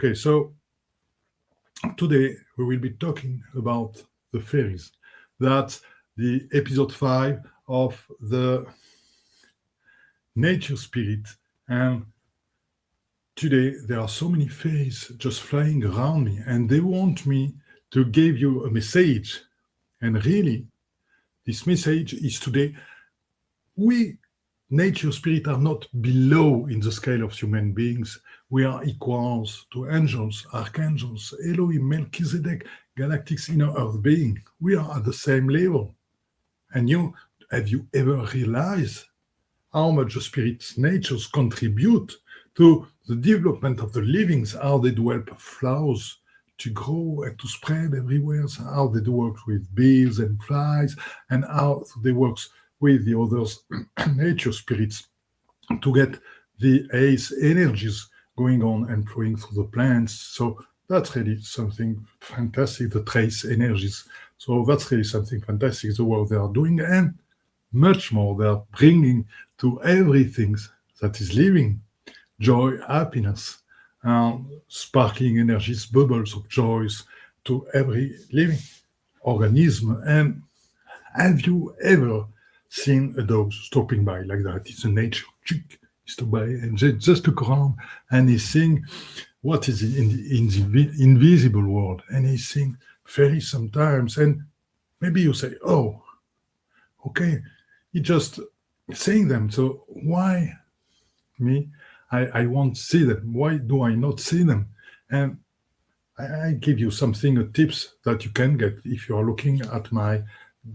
Okay, so today we will be talking about the fairies. That's the episode 5 of the nature spirit. And today there are so many fairies just flying around me, and they want me to give you a message. And really, this message is today we nature spirit are not below in the scale of human beings. We are equals to angels, archangels, Elohim, Melchizedek, galactic inner earth being. We are at the same level. And have you ever realized how much the spirit's natures contribute to the development of the livings, how they do help flowers to grow and to spread everywhere, so how they do work with bees and flies, and how they work with the others nature spirits to get the ace energies going on and flowing through the plants. So that's really something fantastic, the trace energies. So that's really something fantastic, the work they are doing, and much more they are bringing to everything that is living. Joy, happiness, sparkling energies, bubbles of joys to every living organism. And have you ever seen a dog stopping by like that? It's a nature chick. He's to by and just look around and he's seeing what is in the invisible world, and he's seeing fairies sometimes. And maybe you say, "Oh, okay, he just saying them. So why me? I won't see them. Why do I not see them?" And I give you something, tips that you can get if you are looking at my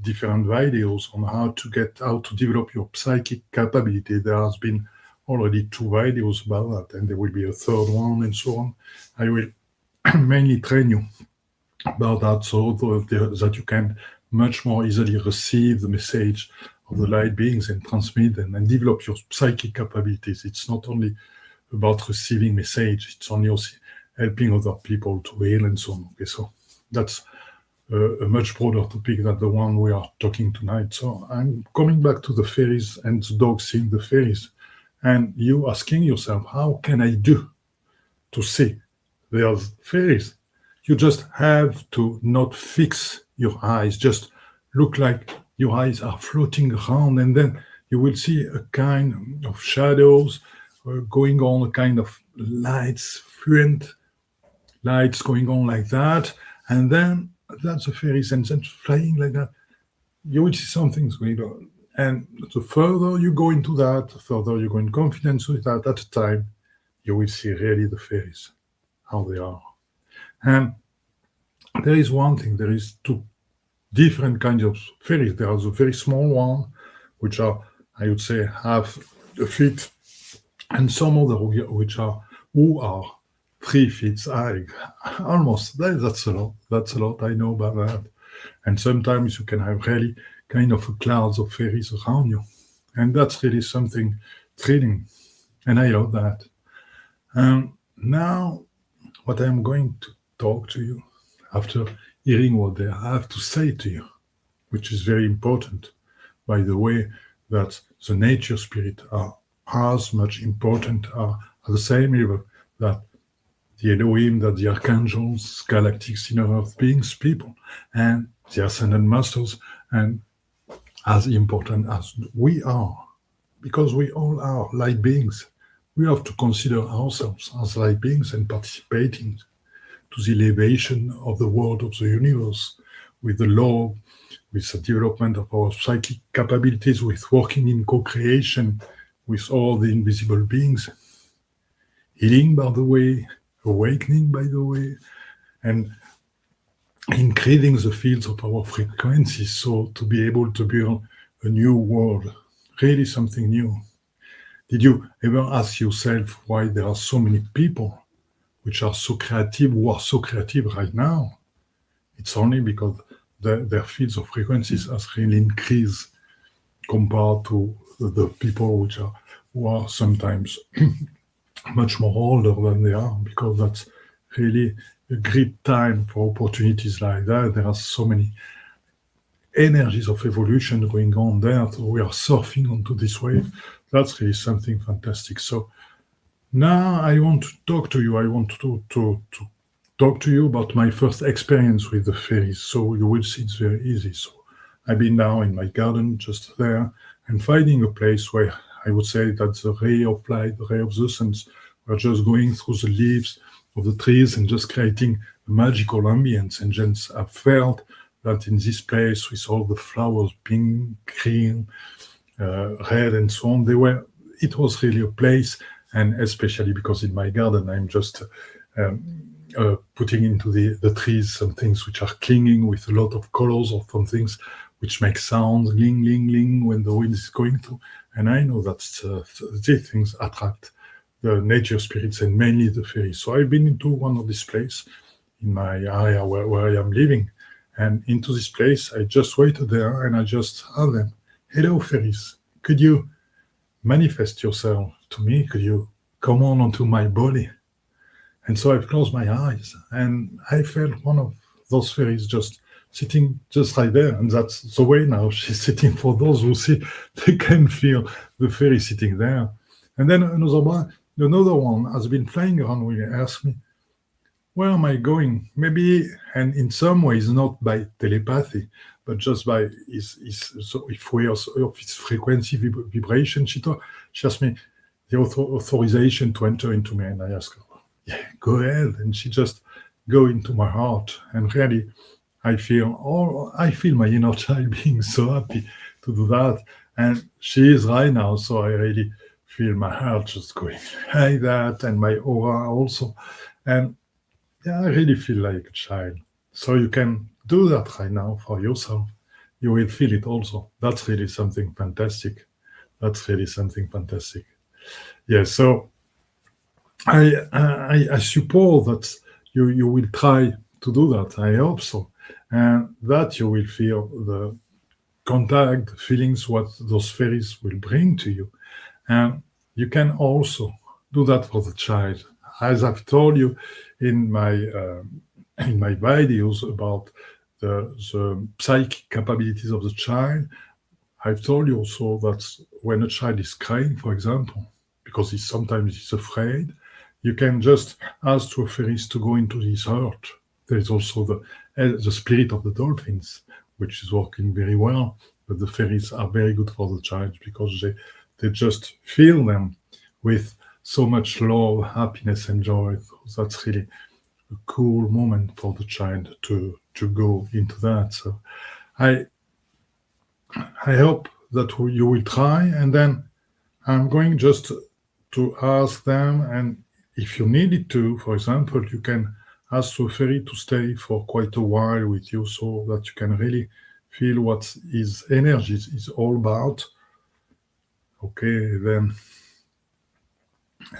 different videos on how to develop your psychic capability. There has been already 2 videos about that, and there will be a 3rd one, and so on. I will mainly train you about that so that you can much more easily receive the message of the light beings and transmit them and develop your psychic capabilities. It's not only about receiving message, it's only also helping other people to heal and so on. Okay, so that's a much broader topic than the one we are talking tonight. So I'm coming back to the fairies and the dog seeing the fairies, and you asking yourself, how can I do to see there's fairies? You just have to not fix your eyes, just look like your eyes are floating around, and then you will see a kind of shadows going on, a kind of lights, fluent lights going on like that, and then that's the fairies, and then flying like that. You will see some things going on. And the further you go into that, the further you go in confidence with that, at a time, you will see really the fairies, how they are. And there is one thing, there is 2 different kinds of fairies. There are the very small one, which are, I would say, half a feet, and some other who are 3 feet high, almost. That's a lot. That's a lot. I know about that. And sometimes you can have really kind of clouds of fairies around you, and that's really something thrilling. And I love that. Now, what I'm going to talk to you after hearing what they have to say to you, which is very important, by the way, that the nature spirit are as much important, are at the same level that the Elohim, that the archangels, galactic inner earth beings, people, and the ascended masters, and as important as we are, because we all are light beings. We have to consider ourselves as light beings and participating to the elevation of the world of the universe, with the law, with the development of our psychic capabilities, with working in co-creation with all the invisible beings, healing, by the way, awakening, by the way, and increasing the fields of our frequencies, so to be able to build a new world, really something new. Did you ever ask yourself why there are so many people which are so creative, who are so creative right now? It's only because their fields of frequencies has really increased compared to the people who are sometimes much more older than they are, because that's really a great time for opportunities like that. There are so many energies of evolution going on there. So we are surfing onto this wave. That's really something fantastic. So Now I want to talk to you. I want to talk to you about my first experience with the fairies. So you will see it's very easy. So I've been now in my garden just there and finding a place where I would say that the ray of light, the ray of the sun were just going through the leaves of the trees and just creating a magical ambience. And just I felt that in this place with all the flowers, pink, green, red and so on. It was really a place, and especially because in my garden I'm just putting into the trees some things which are clinging with a lot of colors or some things which make sounds, ling, ling, ling, when the wind is going through. And I know that these things attract the nature spirits and mainly the fairies. So I've been into one of these places in my area where I am living. And into this place, I just waited there and I just asked them, "Hello, fairies. Could you manifest yourself to me? Could you come on onto my body?" And so I've closed my eyes and I felt one of those fairies just sitting just right there. And that's the way now she's sitting. For those who see, they can feel the fairy sitting there. And then another one has been flying around with me, asked me, "Where am I going?" Maybe, and in some ways, not by telepathy, but just by so if we of its frequency vibration. She asked me the authorization to enter into me, and I asked her, "Yeah, go ahead." And she just go into my heart, and really, I feel my inner child being so happy to do that, and she is right now. So I really feel my heart just going like that, and my aura also, and yeah, I really feel like a child. So you can do that right now for yourself. You will feel it also. That's really something fantastic. That's really something fantastic. Yeah. So I suppose that you will try to do that. I hope so, and that you will feel the contact, the feelings, what those fairies will bring to you, and you can also do that for the child. As I've told you in my videos about the psychic capabilities of the child, I've told you also that when a child is crying, for example, because sometimes he's afraid, you can just ask to a fairies to go into his heart. There is also the spirit of the dolphins, which is working very well. But the fairies are very good for the child because they just fill them with so much love, happiness, and joy. So that's really a cool moment for the child to go into that. So I I hope that you will try, and then I'm going just to ask them, and if you needed to, for example, you can ask the fairy to stay for quite a while with you so that you can really feel what his energy is all about. Okay,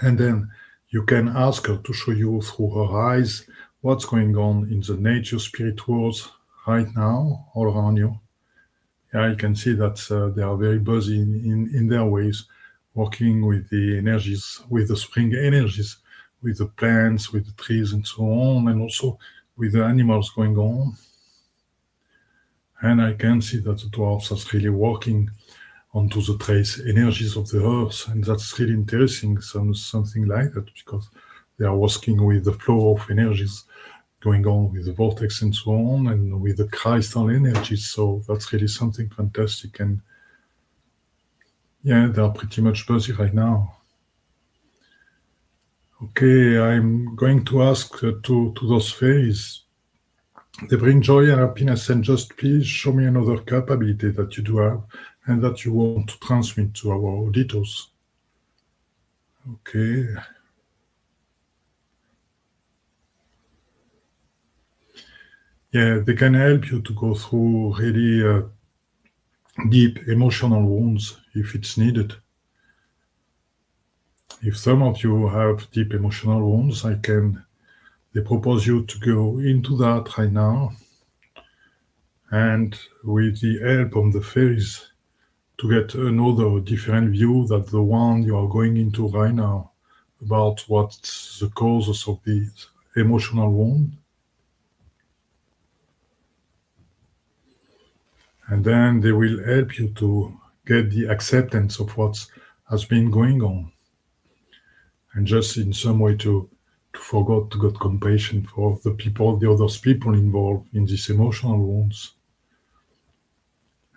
then you can ask her to show you through her eyes what's going on in the nature spirit worlds right now all around you. Yeah, you can see that they are very busy in their ways, working with the energies, with the spring energies, with the plants, with the trees, and so on, and also with the animals going on. And I can see that the dwarfs are really working onto the trace energies of the earth, and that's really interesting. Something like that because they are working with the flow of energies going on with the vortex and so on, and with the crystal energies. So that's really something fantastic. And yeah, they are pretty much busy right now. Okay, I'm going to ask to those fairies. They bring joy and happiness, and just please show me another capability that you do have and that you want to transmit to our auditors. Okay. Yeah, they can help you to go through really deep emotional wounds if it's needed. If some of you have deep emotional wounds, they propose you to go into that right now, and with the help of the fairies, to get another different view than the one you are going into right now about what's the causes of the emotional wound. And then they will help you to get the acceptance of what has been going on. and just in some way to forget to get compassion for the other people involved in these emotional wounds,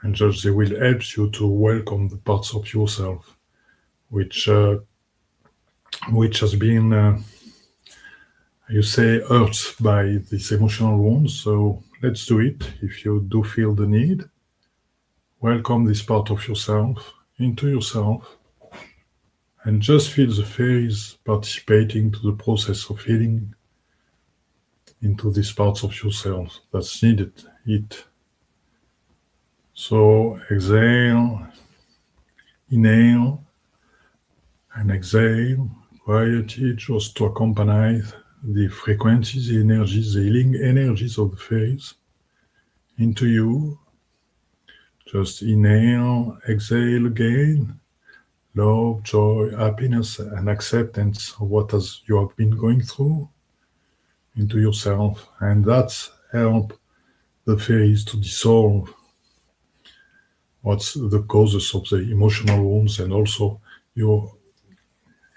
and just they will help you to welcome the parts of yourself which has been you say hurt by these emotional wounds. So let's do it. If you do feel the need, welcome this part of yourself into yourself, and just feel the fairies participating to the process of healing into these parts of yourself that's needed it. So exhale, inhale, and exhale quietly, just to accompany the frequencies, the energies, the healing energies of the fairies into you. Just inhale, exhale again. Love, joy, happiness, and acceptance of what you have been going through into yourself. And that's help the fairies to dissolve what's the causes of the emotional wounds and also your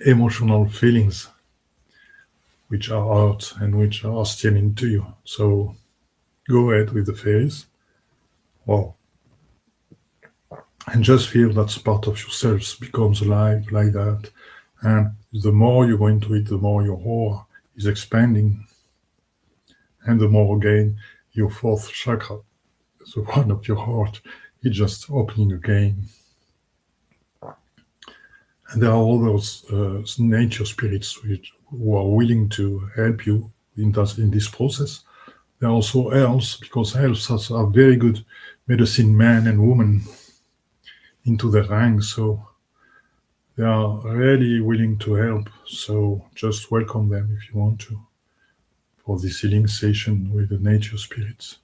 emotional feelings which are out and which are still into you. So go ahead with the fairies. Wow. And just feel that part of yourself becomes alive like that. And the more you go into it, the more your aura is expanding. And the more again, your fourth chakra, the one of your heart, is just opening again. And there are all those nature spirits who are willing to help you in this process. There are also elves, because elves are very good medicine men and women into the ranks, so they are really willing to help. So just welcome them if you want to for this healing session with the nature spirits.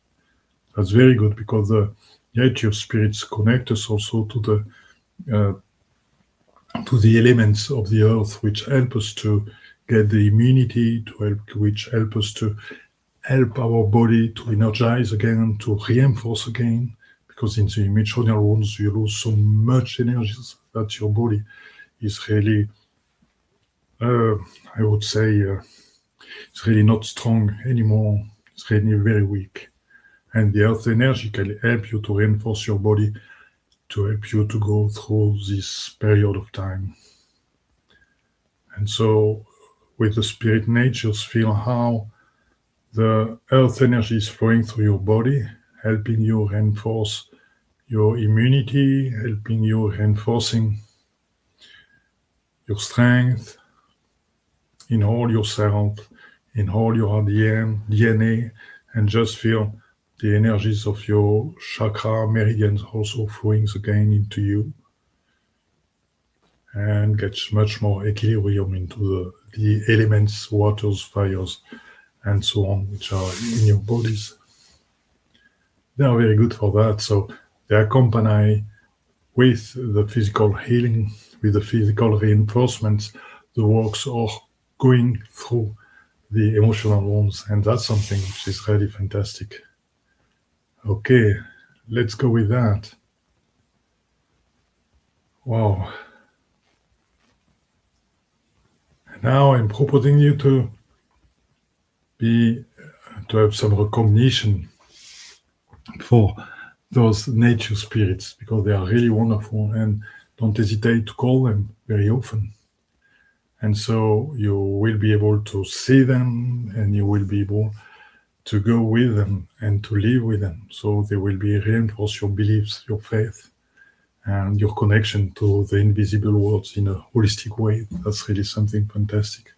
That's very good, because the nature spirits connect us also to the elements of the earth, which help us to get the immunity, which help us to help our body to energize again, to reinforce again, because in the emotional wounds you lose so much energy that your body is really, I would say, it's really not strong anymore. It's really very weak. And the earth energy can help you to reinforce your body, to help you to go through this period of time. And so with the spirit natures, feel how the earth energy is flowing through your body, helping you reinforce your immunity, helping you reinforcing your strength in all yourself, in all your DNA, and just feel the energies of your chakra meridians also flowing again into you, and gets much more equilibrium into the elements, waters, fires, and so on, which are in your bodies. They are very good for that. So they accompany with the physical healing, with the physical reinforcements, the works are going through the emotional wounds, and that's something which is really fantastic. Okay, let's go with that. Wow. And now I'm proposing you to have some recognition for those nature spirits, because they are really wonderful, and don't hesitate to call them very often. And so you will be able to see them, and you will be able to go with them and to live with them. So they will be reinforce your beliefs, your faith, and your connection to the invisible worlds in a holistic way. That's really something fantastic.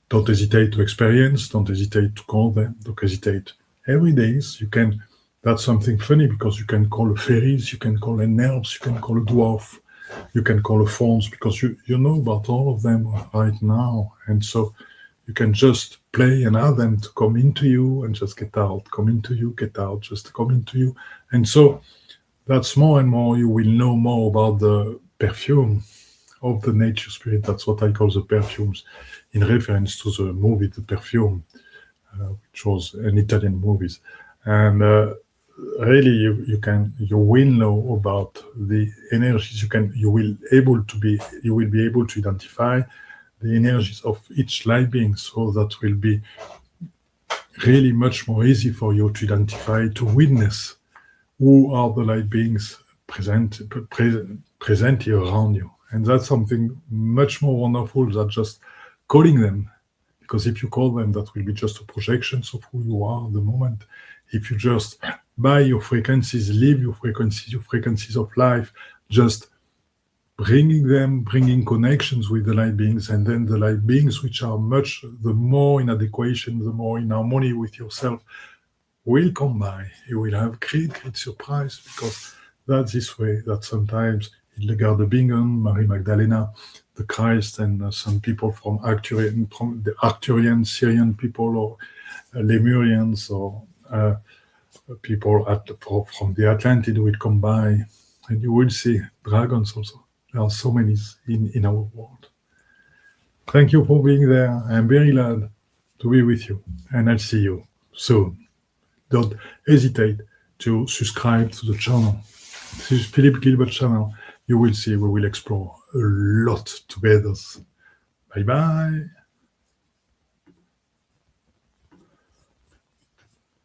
Don't hesitate to experience, don't hesitate to call them, don't hesitate. Every day you can, that's something funny, because you can call a fairies, you can call an elves, you can call a dwarf, you can call a fauns, because you know about all of them right now. And so you can just play and ask them to come into you and just get out, come into you, get out, just come into you. And so that's more and more, you will know more about the perfume of the nature spirit. That's what I call the perfumes, in reference to the movie The Perfume, which was an Italian movie. And really, you will know about the energies. You will be able to identify the the energies of each light being, so that will be really much more easy for you to identify, to witness who are the light beings present here around you. And that's something much more wonderful than just calling them. Because if you call them, that will be just a projection of who you are at the moment. If you just buy your frequencies, live your frequencies of life, just bringing connections with the light beings, and then the light beings, which are the more in adequation, the more in harmony with yourself, will come by. You will have great surprise, because that's this way that sometimes Hildegard de Bingen, Mary Magdalena, the Christ, and some people from the Arcturian Syrian people, or Lemurians, or people from the Atlantid will come by, and you will see dragons also. There are so many in our world. Thank you for being there. I'm very glad to be with you, and I'll see you soon. Don't hesitate to subscribe to the channel. This is Philip Gilbert channel. You will see we will explore a lot together. Bye bye.